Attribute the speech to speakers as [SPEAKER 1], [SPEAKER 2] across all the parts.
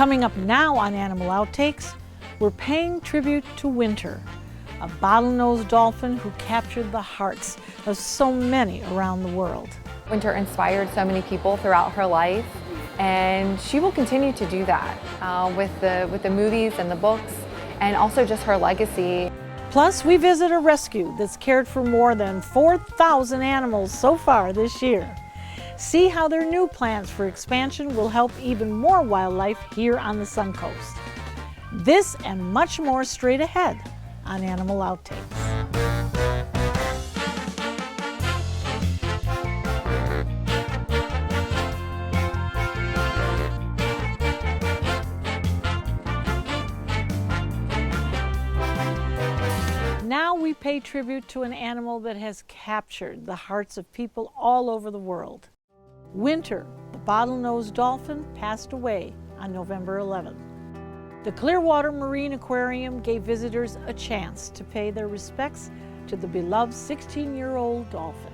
[SPEAKER 1] Coming up now on Animal Outtakes, we're paying tribute to Winter, a bottlenose dolphin who captured the hearts of so many around the world.
[SPEAKER 2] Winter inspired so many people throughout her life, and she will continue to do that with the movies and the books, and also just her legacy.
[SPEAKER 1] Plus, we visit a rescue that's cared for more than 4,000 animals so far this year. See how their new plans for expansion will help even more wildlife here on the Suncoast. This and much more straight ahead on Animal Outtakes. Now we pay tribute to an animal that has captured the hearts of people all over the world. Winter, the bottlenose dolphin, passed away on November 11th. The Clearwater Marine Aquarium gave visitors a chance to pay their respects to the beloved 16-year-old dolphin.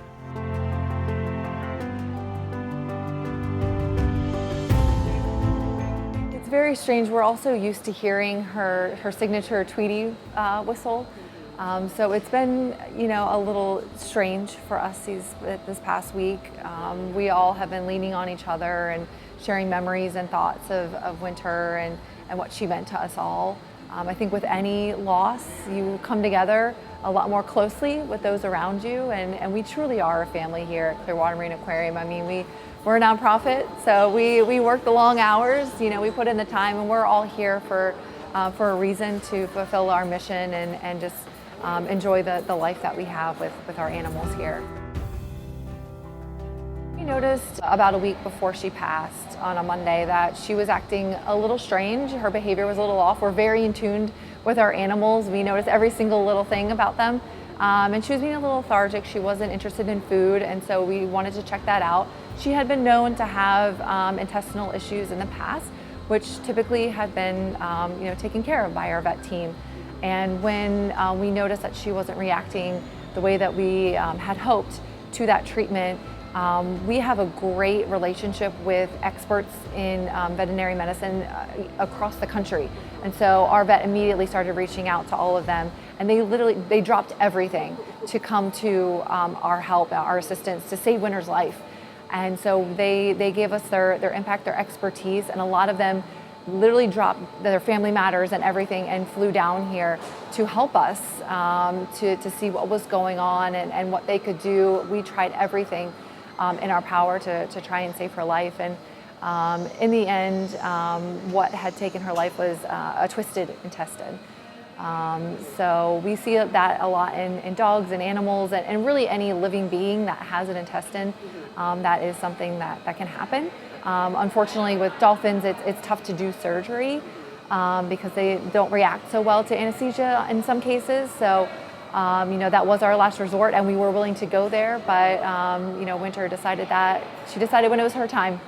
[SPEAKER 2] It's very strange. We're also used to hearing her signature Tweety whistle. So it's been, a little strange for us this past week. We all have been leaning on each other and sharing memories and thoughts of Winter and what she meant to us all. I think with any loss, you come together a lot more closely with those around you, and we truly are a family here at Clearwater Marine Aquarium. I mean, we're a nonprofit, so we work the long hours, we put in the time, and we're all here for a reason to fulfill our mission and just enjoy the life that we have with our animals here. We noticed about a week before she passed on a Monday that she was acting a little strange. Her behavior was a little off. We're very in tune with our animals. We notice every single little thing about them. And she was being a little lethargic. She wasn't interested in food, and so we wanted to check that out. She had been known to have intestinal issues in the past, which typically have been taken care of by our vet team. And when we noticed that she wasn't reacting the way that we had hoped to that treatment, we have a great relationship with experts in veterinary medicine across the country. And so our vet immediately started reaching out to all of them, and they dropped everything to come to our help, our assistance, to save Winter's life. And so they gave us their impact, their expertise, and a lot of them literally dropped their family matters and everything and flew down here to help us to see what was going on and what they could do. We tried everything in our power to try and save her life, and in the end, what had taken her life was a twisted intestine. So we see that a lot in dogs and animals and really any living being that has an intestine. That is something that can happen. Unfortunately, with dolphins, it's tough to do surgery because they don't react so well to anesthesia in some cases. So, that was our last resort, and we were willing to go there. But, Winter decided when it was her time.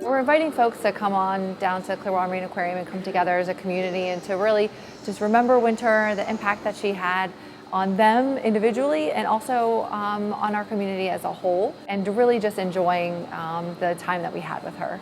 [SPEAKER 2] We're inviting folks to come on down to Clearwater Marine Aquarium and come together as a community and to really just remember Winter, the impact that she had on them individually and also on our community as a whole, and really just enjoying the time that we had with her.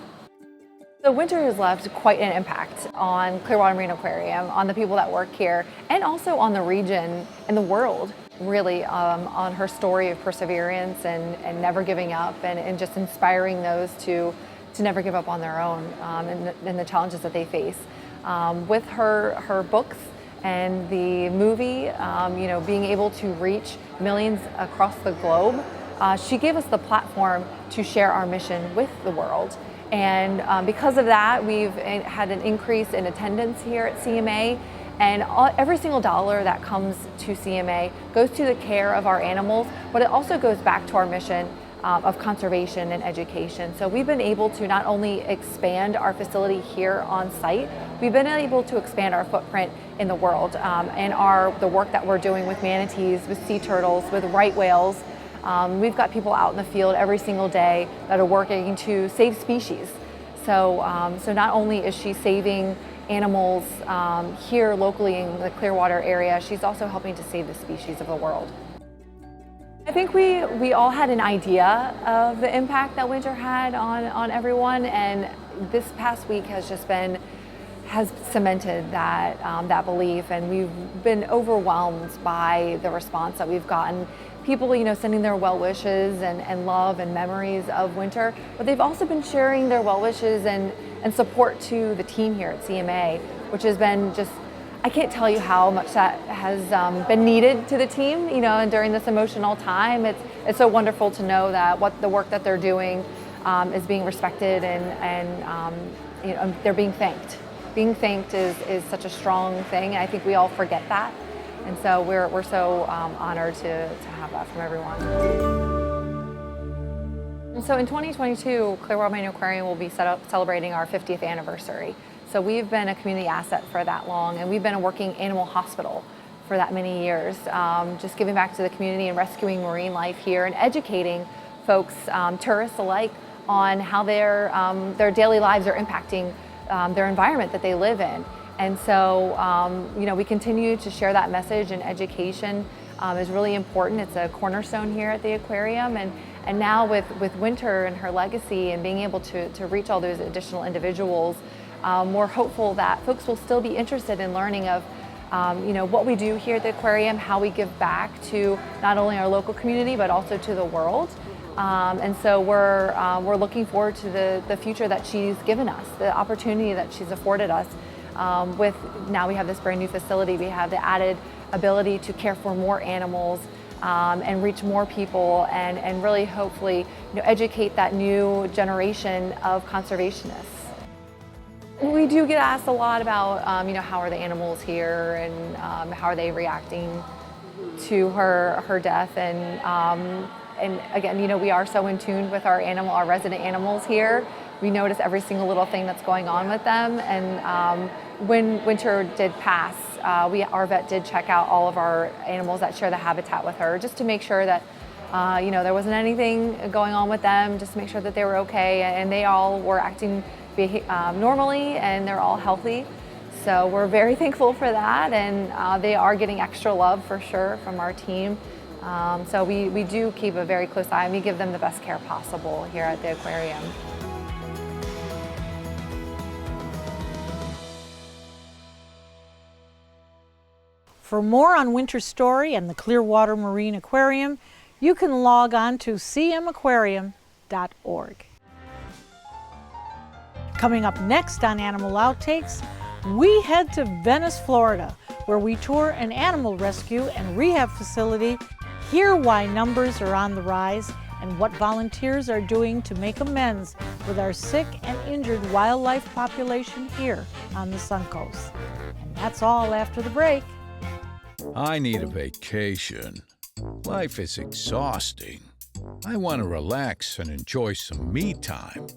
[SPEAKER 2] So Winter has left quite an impact on Clearwater Marine Aquarium, on the people that work here, and also on the region and the world, really, on her story of perseverance and never giving up and just inspiring those to never give up on their own and the challenges that they face. With her books and the movie, being able to reach millions across the globe, she gave us the platform to share our mission with the world. And because of that, we've had an increase in attendance here at CMA, and every single dollar that comes to CMA goes to the care of our animals, but it also goes back to our mission of conservation and education. So we've been able to not only expand our facility here on site, we've been able to expand our footprint in the world and the work that we're doing with manatees, with sea turtles, with right whales. We've got people out in the field every single day that are working to save species. So not only is she saving animals here locally in the Clearwater area, she's also helping to save the species of the world. I think we all had an idea of the impact that winter had on everyone, and this past week has cemented that that belief, and we've been overwhelmed by the response that we've gotten. People, sending their well wishes and love and memories of winter, but they've also been sharing their well wishes and support to the team here at CMA, which has been just, I can't tell you how much that has been needed to the team, and during this emotional time. It's so wonderful to know that the work that they're doing is being respected and they're being thanked. Being thanked is such a strong thing. I think we all forget that. And so we're so honored to have that from everyone. And so in 2022, Clearwater Marine Aquarium will be celebrating our 50th anniversary. So we've been a community asset for that long, and we've been a working animal hospital for that many years, just giving back to the community and rescuing marine life here and educating folks, tourists alike, on how their daily lives are impacting their environment that they live in. And so, we continue to share that message, and education is really important. It's a cornerstone here at the aquarium, and now with Winter and her legacy and being able to reach all those additional individuals, we're hopeful that folks will still be interested in learning of what we do here at the aquarium, how we give back to not only our local community but also to the world. And so we're looking forward to the future that she's given us, the opportunity that she's afforded us. With now we have this brand new facility, we have the added ability to care for more animals and reach more people, and really hopefully educate that new generation of conservationists. We do get asked a lot about how are the animals here, and how are they reacting to her death, and again, we are so in tune with our resident animals here. We notice every single little thing that's going on with them, and when Winter did pass, our vet did check out all of our animals that share the habitat with her, just to make sure that there wasn't anything going on with them, just to make sure that they were okay, and they all were acting normally, and they're all healthy. So we're very thankful for that, and they are getting extra love for sure from our team. So we do keep a very close eye, and we give them the best care possible here at the aquarium.
[SPEAKER 1] For more on Winter's story and the Clearwater Marine Aquarium, you can log on to cmaquarium.org. Coming up next on Animal Outtakes, we head to Venice, Florida, where we tour an animal rescue and rehab facility, hear why numbers are on the rise, and what volunteers are doing to make amends with our sick and injured wildlife population here on the Suncoast. And that's all after the break.
[SPEAKER 3] I need a vacation. Life is exhausting. I want to relax and enjoy some me time.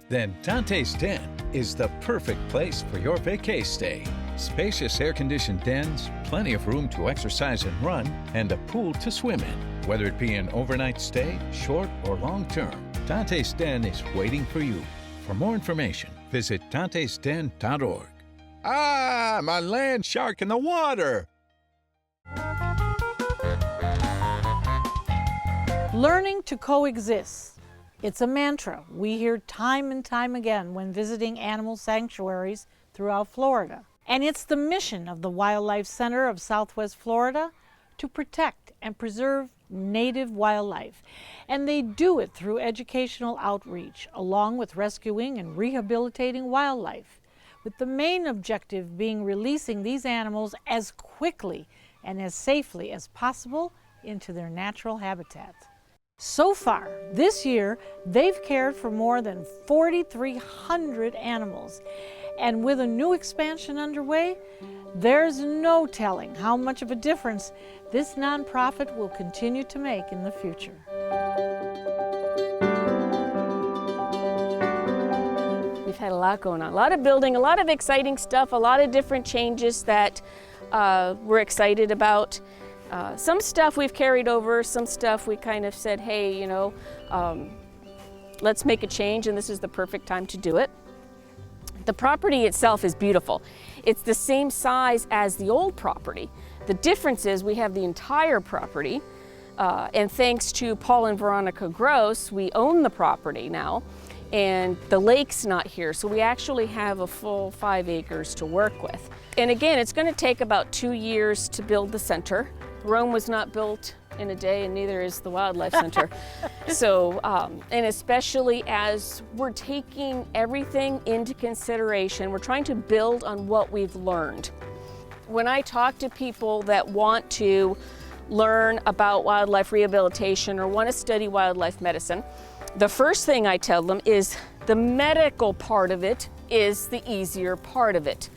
[SPEAKER 3] Then Dante's Den is the perfect place for your vacay stay. Spacious air-conditioned dens, plenty of room to exercise and run, and a pool to swim in. Whether it be an overnight stay, short or long-term, Dante's Den is waiting for you. For more information, visit dantesden.org. Ah, my land shark in the water!
[SPEAKER 1] Learning to coexist. It's a mantra we hear time and time again when visiting animal sanctuaries throughout Florida. And it's the mission of the Wildlife Center of Southwest Florida to protect and preserve native wildlife. And they do it through educational outreach, along with rescuing and rehabilitating wildlife, with the main objective being releasing these animals as quickly and as safely as possible into their natural habitat. So far, this year, they've cared for more than 4,300 animals. And with a new expansion underway, there's no telling how much of a difference this nonprofit will continue to make in the future.
[SPEAKER 4] We've had a lot going on, a lot of building, a lot of exciting stuff, a lot of different changes that we're excited about. Some stuff we've carried over, some stuff we kind of said, hey, let's make a change, and this is the perfect time to do it. The property itself is beautiful. It's the same size as the old property. The difference is we have the entire property And thanks to Paul and Veronica Gross, we own the property now, and the lake's not here, so we actually have a full 5 acres to work with. And again, it's going to take about 2 years to build the center. Rome was not built in a day, and neither is the Wildlife Center. So, and especially as we're taking everything into consideration, we're trying to build on what we've learned. When I talk to people that want to learn about wildlife rehabilitation or want to study wildlife medicine, the first thing I tell them is the medical part of it is the easier part of it.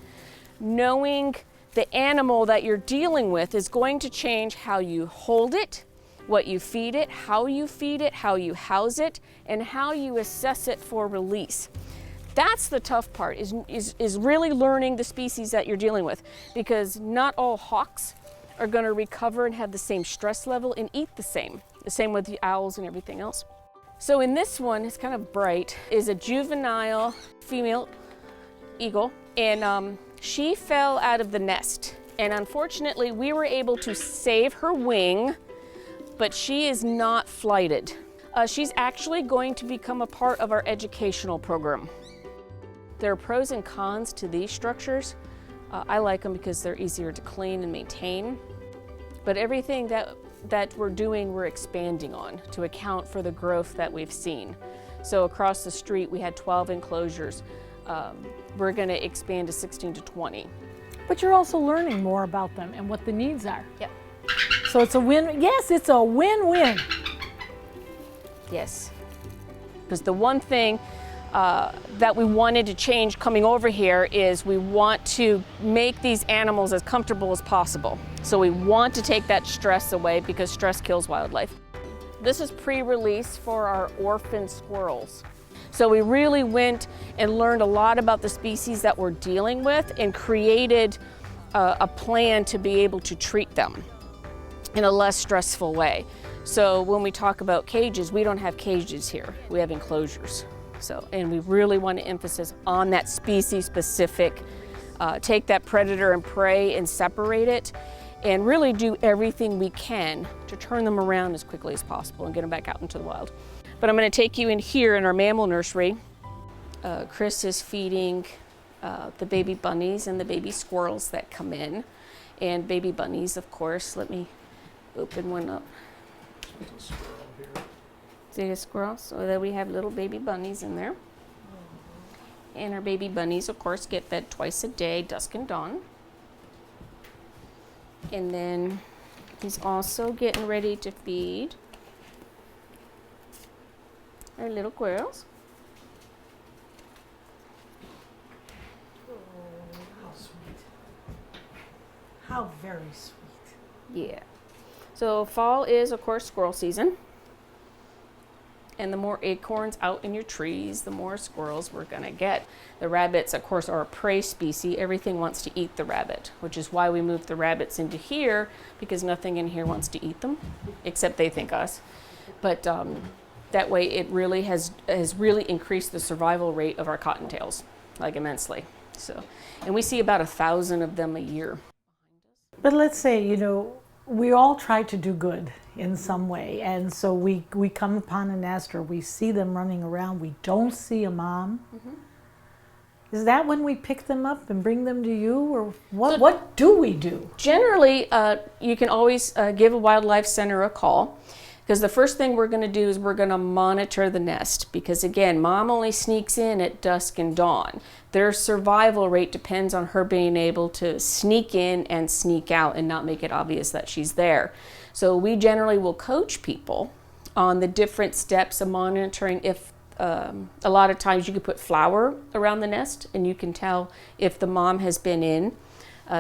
[SPEAKER 4] Knowing the animal that you're dealing with is going to change how you hold it, what you feed it, how you house it, and how you assess it for release. That's the tough part, is really learning the species that you're dealing with, because not all hawks are going to recover and have the same stress level and eat the same with the owls and everything else. So in this one, it's kind of bright, is a juvenile female eagle, and she fell out of the nest, and unfortunately we were able to save her wing, but she is not flighted. She's actually going to become a part of our educational program. There are pros and cons to these structures. I like them because they're easier to clean and maintain, but everything that we're doing, we're expanding on to account for the growth that we've seen. So across the street we had 12 enclosures. We're going to expand to 16 to 20.
[SPEAKER 1] But you're also learning more about them and what the needs are.
[SPEAKER 4] Yep.
[SPEAKER 1] So it's a win. Yes, it's a win-win.
[SPEAKER 4] Yes. Because the one thing that we wanted to change coming over here is we want to make these animals as comfortable as possible. So we want to take that stress away, because stress kills wildlife. This is pre-release for our orphan squirrels. So we really went and learned a lot about the species that we're dealing with and created a plan to be able to treat them in a less stressful way. So when we talk about cages, we don't have cages here, we have enclosures. So, and we really want to emphasize on that species specific, take that predator and prey and separate it, and really do everything we can to turn them around as quickly as possible and get them back out into the wild. But I'm going to take you in here in our mammal nursery. Chris is feeding the baby bunnies and the baby squirrels that come in. And baby bunnies, of course. Let me open one up. See a squirrel? So that we have little baby bunnies in there. And our baby bunnies, of course, get fed twice a day, dusk and dawn. And then he's also getting ready to feed our little squirrels.
[SPEAKER 1] How sweet. How very sweet.
[SPEAKER 4] Yeah. So fall is, of course, squirrel season. And the more acorns out in your trees, the more squirrels we're gonna get. The rabbits, of course, are a prey species. Everything wants to eat the rabbit, which is why we moved the rabbits into here, because nothing in here wants to eat them, except they think us. But that way it really has really increased the survival rate of our cottontails, like immensely. So, and we see about 1,000 of them a year.
[SPEAKER 1] But let's say, you know, we all try to do good in some way, and so we come upon a nest or we see them running around, we don't see a mom. Mm-hmm. Is that when we pick them up and bring them to you, or what do we do?
[SPEAKER 4] Generally, you can always give a wildlife center a call, because the first thing we're going to do is we're going to monitor the nest, because again, mom only sneaks in at dusk and dawn. Their survival rate depends on her being able to sneak in and sneak out and not make it obvious that she's there. So we generally will coach people on the different steps of monitoring. If a lot of times you can put flour around the nest and you can tell if the mom has been in.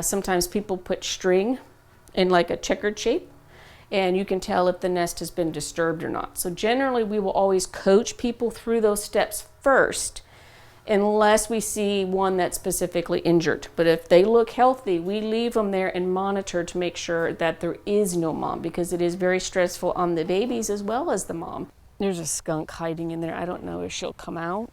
[SPEAKER 4] Sometimes people put string in like a checkered shape, and you can tell if the nest has been disturbed or not. So generally we will always coach people through those steps first, unless we see one that's specifically injured. But if they look healthy, we leave them there and monitor to make sure that there is no mom, because it is very stressful on the babies as well as the mom. There's a skunk hiding in there. I don't know if she'll come out.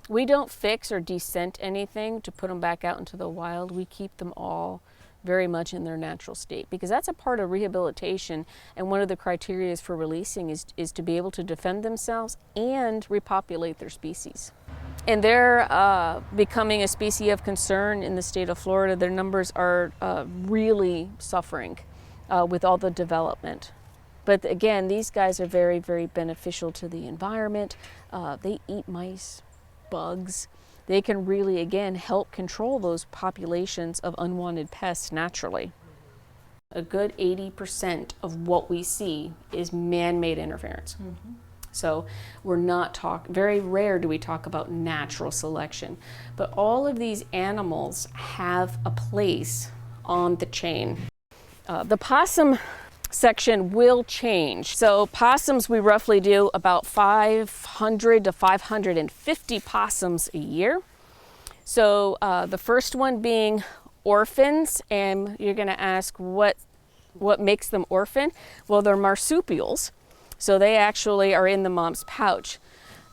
[SPEAKER 4] We don't fix or descent anything to put them back out into the wild. We keep them all very much in their natural state, because that's a part of rehabilitation, and one of the criteria for releasing is to be able to defend themselves and repopulate their species. And they're becoming a species of concern in the state of Florida. Their numbers are really suffering with all the development. But again, these guys are very, very beneficial to the environment. They eat mice, bugs. They can really, again, help control those populations of unwanted pests naturally. A good 80% of what we see is man-made interference. Mm-hmm. So we're not very rare do we talk about natural selection. But all of these animals have a place on the chain. The possum section will change. So possums, we roughly do about 500 to 550 possums a year. So the first one being orphans, and you're going to ask what makes them orphan? Well, they're marsupials, so they actually are in the mom's pouch.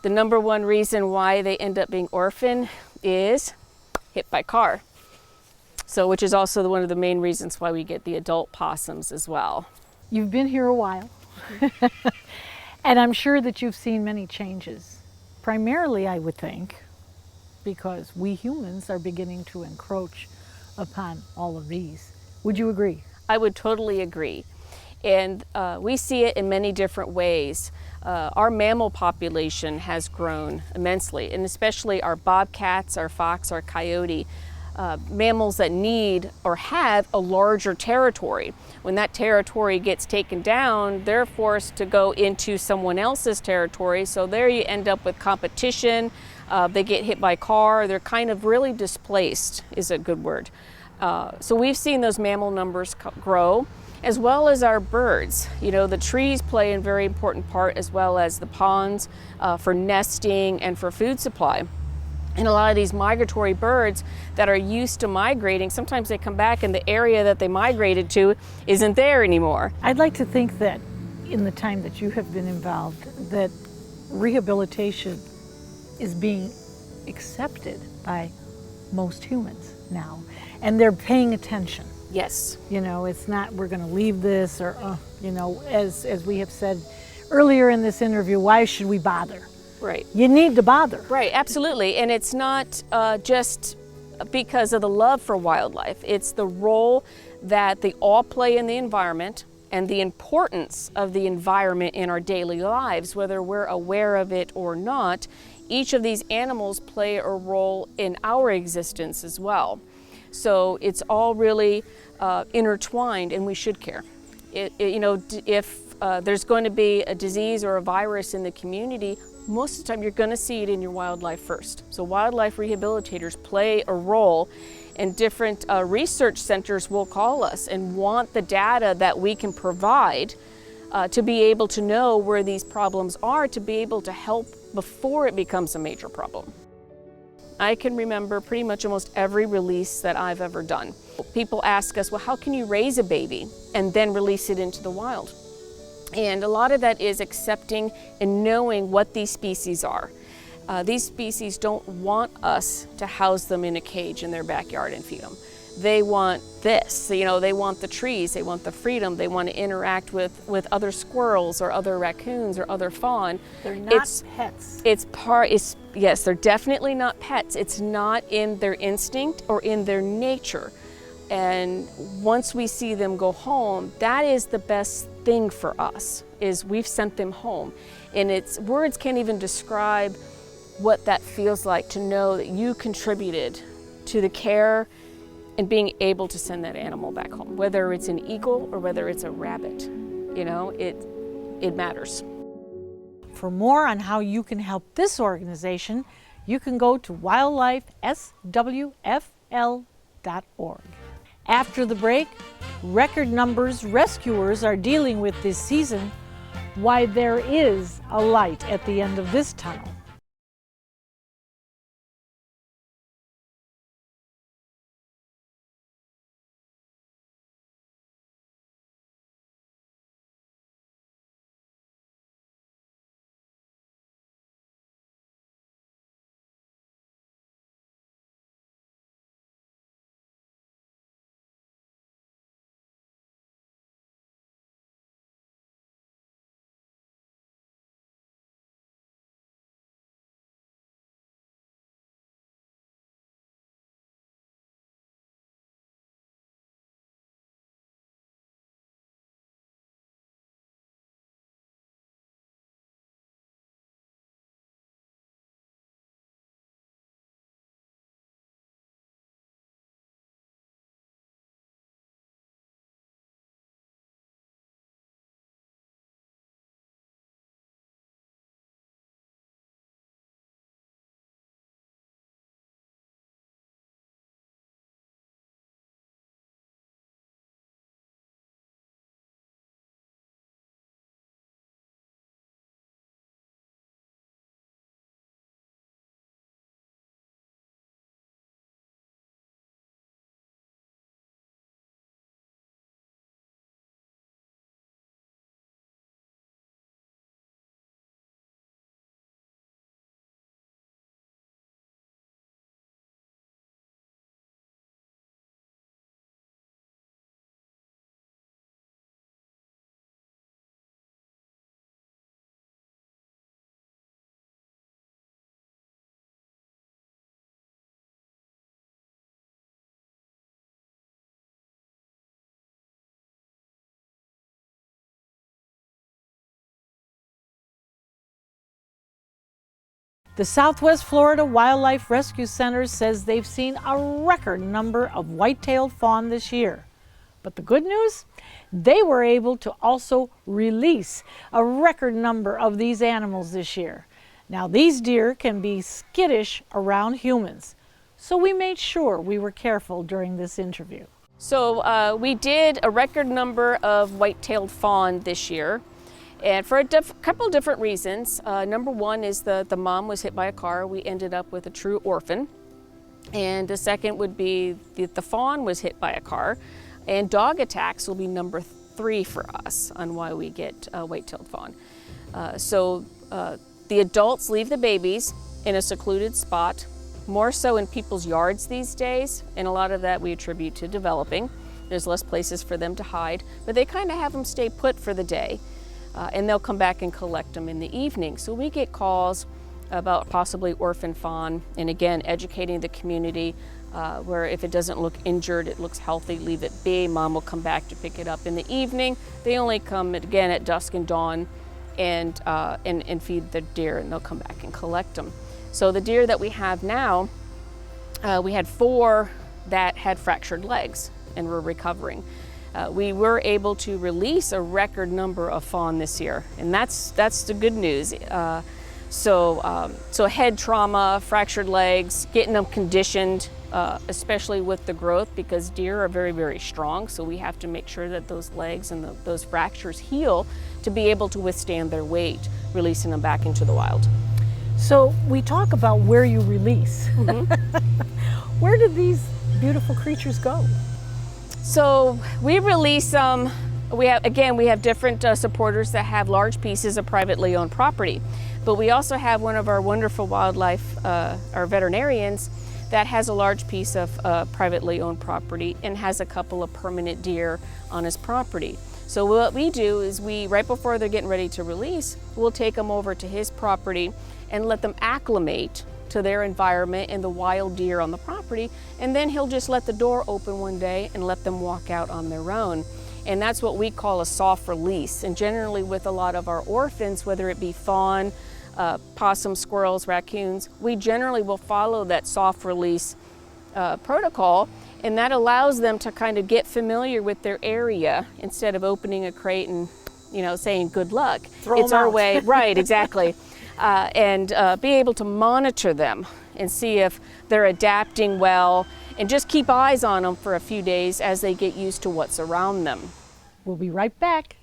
[SPEAKER 4] The number one reason why they end up being orphan is hit by car. So, which is also one of the main reasons why we get the adult possums as well.
[SPEAKER 1] You've been here a while, and I'm sure that you've seen many changes. Primarily, I would think, because we humans are beginning to encroach upon all of these. Would you agree?
[SPEAKER 4] I would totally agree. And we see it in many different ways. Our mammal population has grown immensely, and especially our bobcats, our fox, our coyote. Mammals that need or have a larger territory. When that territory gets taken down, they're forced to go into someone else's territory. So there you end up with competition. They get hit by a car. They're kind of really displaced, is a good word. So we've seen those mammal numbers grow, as well as our birds. You know, the trees play a very important part, as well as the ponds for nesting and for food supply. And a lot of these migratory birds that are used to migrating, sometimes they come back and the area that they migrated to isn't there anymore.
[SPEAKER 1] I'd like to think that in the time that you have been involved, that rehabilitation is being accepted by most humans now, and they're paying attention.
[SPEAKER 4] Yes.
[SPEAKER 1] You know, it's not we're going to leave this or, you know, as we have said earlier in this interview, why should we bother?
[SPEAKER 4] Right.
[SPEAKER 1] You need to bother.
[SPEAKER 4] Right, absolutely. And it's not just because of the love for wildlife. It's the role that they all play in the environment and the importance of the environment in our daily lives, whether we're aware of it or not. Each of these animals play a role in our existence as well. So it's all really intertwined, and we should care. You know, if there's going to be a disease or a virus in the community, most of the time you're going to see it in your wildlife first. So wildlife rehabilitators play a role, and different research centers will call us and want the data that we can provide to be able to know where these problems are, to be able to help before it becomes a major problem. I can remember pretty much almost every release that I've ever done. People ask us, well, how can you raise a baby and then release it into the wild? And a lot of that is accepting and knowing what these species are. These species don't want us to house them in a cage in their backyard and feed them. They want this, you know, they want the trees, they want the freedom, they want to interact with other squirrels or other raccoons or other fawn.
[SPEAKER 1] They're not pets.
[SPEAKER 4] Yes, they're definitely not pets. It's not in their instinct or in their nature. And once we see them go home, that is the best thing for us, is we've sent them home. And words can't even describe what that feels like, to know that you contributed to the care and being able to send that animal back home, whether it's an eagle or whether it's a rabbit. You know, it matters.
[SPEAKER 1] For more on how you can help this organization, you can go to wildlifeswfl.org. After the break, record numbers rescuers are dealing with this season, why there is a light at the end of this tunnel. The Southwest Florida Wildlife Rescue Center says they've seen a record number of white-tailed fawn this year. But the good news? They were able to also release a record number of these animals this year. Now, these deer can be skittish around humans, so we made sure we were careful during this interview.
[SPEAKER 4] So we did a record number of white-tailed fawn this year, and for a couple of different reasons. Number one is the mom was hit by a car. We ended up with a true orphan. And the second would be the fawn was hit by a car. And dog attacks will be number 3 for us on why we get white-tailed fawn. The adults leave the babies in a secluded spot, more so in people's yards these days, and a lot of that we attribute to developing. There's less places for them to hide, but they kind of have them stay put for the day, and they'll come back and collect them in the evening. So we get calls about possibly orphan fawn, and again, educating the community where if it doesn't look injured, it looks healthy, leave it be. Mom will come back to pick it up in the evening. They only come again at dusk and dawn and feed the deer, and they'll come back and collect them. So the deer that we have now, we had 4 that had fractured legs and were recovering. We were able to release a record number of fawn this year, and that's the good news. So head trauma, fractured legs, getting them conditioned, especially with the growth, because deer are very, very strong. So we have to make sure that those legs and those fractures heal to be able to withstand their weight, releasing them back into the wild.
[SPEAKER 1] So we talk about where you release.
[SPEAKER 4] Mm-hmm.
[SPEAKER 1] Where did these beautiful creatures go?
[SPEAKER 4] So we release them. We have different supporters that have large pieces of privately owned property, but we also have one of our wonderful wildlife, our veterinarians, that has a large piece of privately owned property and has a couple of permanent deer on his property. So what we do is right before they're getting ready to release, we'll take them over to his property and let them acclimate to their environment and the wild deer on the property, and then he'll just let the door open one day and let them walk out on their own. And that's what we call a soft release. And generally with a lot of our orphans, whether it be fawn, possum, squirrels, raccoons, we generally will follow that soft release protocol, and that allows them to kind of get familiar with their area instead of opening a crate and saying good luck. It's our way, right, exactly. And be able to monitor them and see if they're adapting well, and just keep eyes on them for a few days as they get used to what's around them.
[SPEAKER 1] We'll be right back.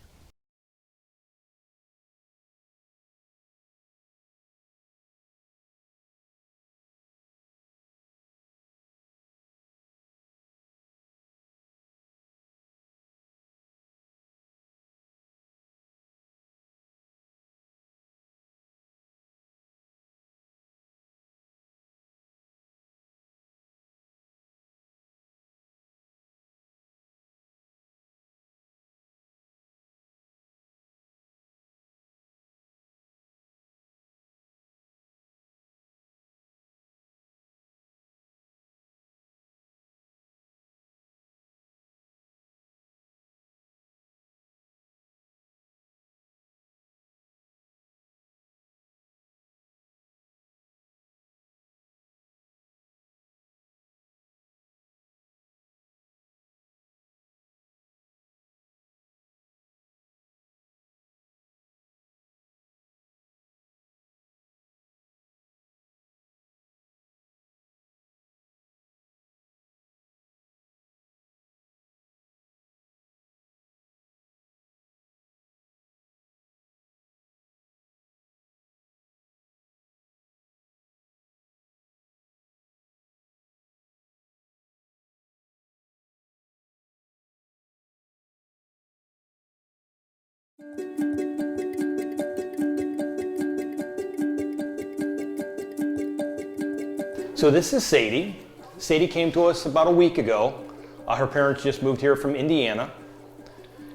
[SPEAKER 5] So this is Sadie. Sadie came to us about a week ago. Her parents just moved here from Indiana.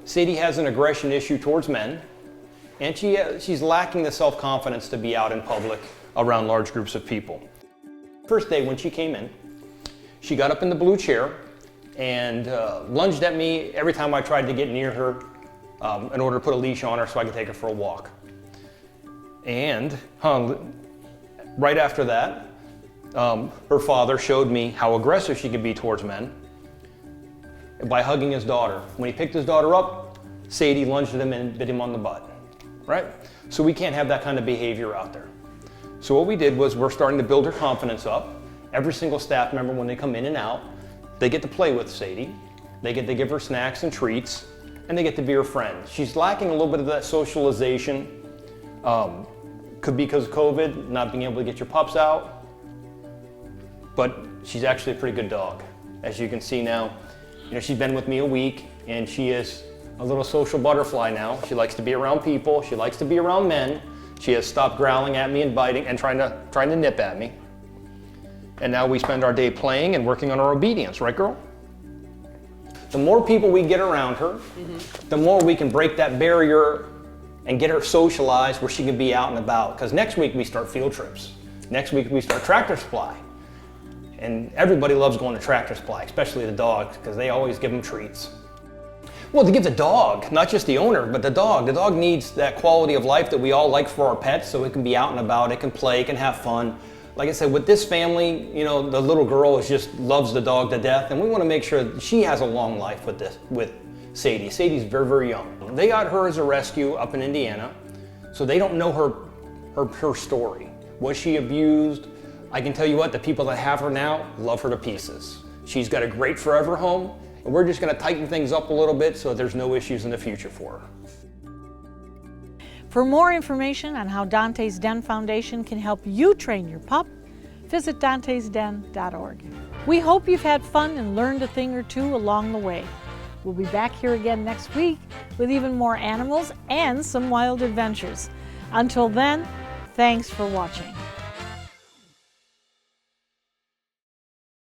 [SPEAKER 5] Sadie has an aggression issue towards men, and she's lacking the self-confidence to be out in public around large groups of people. First day when she came in, she got up in the blue chair and lunged at me every time I tried to get near her in order to put a leash on her so I could take her for a walk. And Right after that, her father showed me how aggressive she could be towards men by hugging his daughter. When he picked his daughter up, Sadie lunged at him and bit him on the butt, right? So we can't have that kind of behavior out there. So what we did was we're starting to build her confidence up. Every single staff member, when they come in and out, they get to play with Sadie. They get to give her snacks and treats, and they get to be her friend. She's lacking a little bit of that socialization. Could be because of COVID, not being able to get your pups out, but she's actually a pretty good dog. As you can see now, she's been with me a week, and she is a little social butterfly now. She likes to be around people. She likes to be around men. She has stopped growling at me and biting and trying to nip at me. And now we spend our day playing and working on our obedience, right, girl? The more people we get around her, the more we can break that barrier and get her socialized where she can be out and about. Because next week we start field trips. Next week we start tractor supply. And everybody loves going to tractor supply, especially the dogs, because they always give them treats. Well, to give the dog, not just the owner, but the dog. The dog needs that quality of life that we all like for our pets, so it can be out and about, it can play, it can have fun. Like I said, with this family, the little girl just loves the dog to death, and we want to make sure that she has a long life with Sadie. Sadie's very, very young. They got her as a rescue up in Indiana, so they don't know her story. Was she abused? I can tell you what, the people that have her now love her to pieces. She's got a great forever home, and we're just going to tighten things up a little bit so there's no issues in the future for her.
[SPEAKER 1] For more information on how Dante's Den Foundation can help you train your pup, visit dantesden.org. We hope you've had fun and learned a thing or two along the way. We'll be back here again next week with even more animals and some wild adventures. Until then, thanks for watching.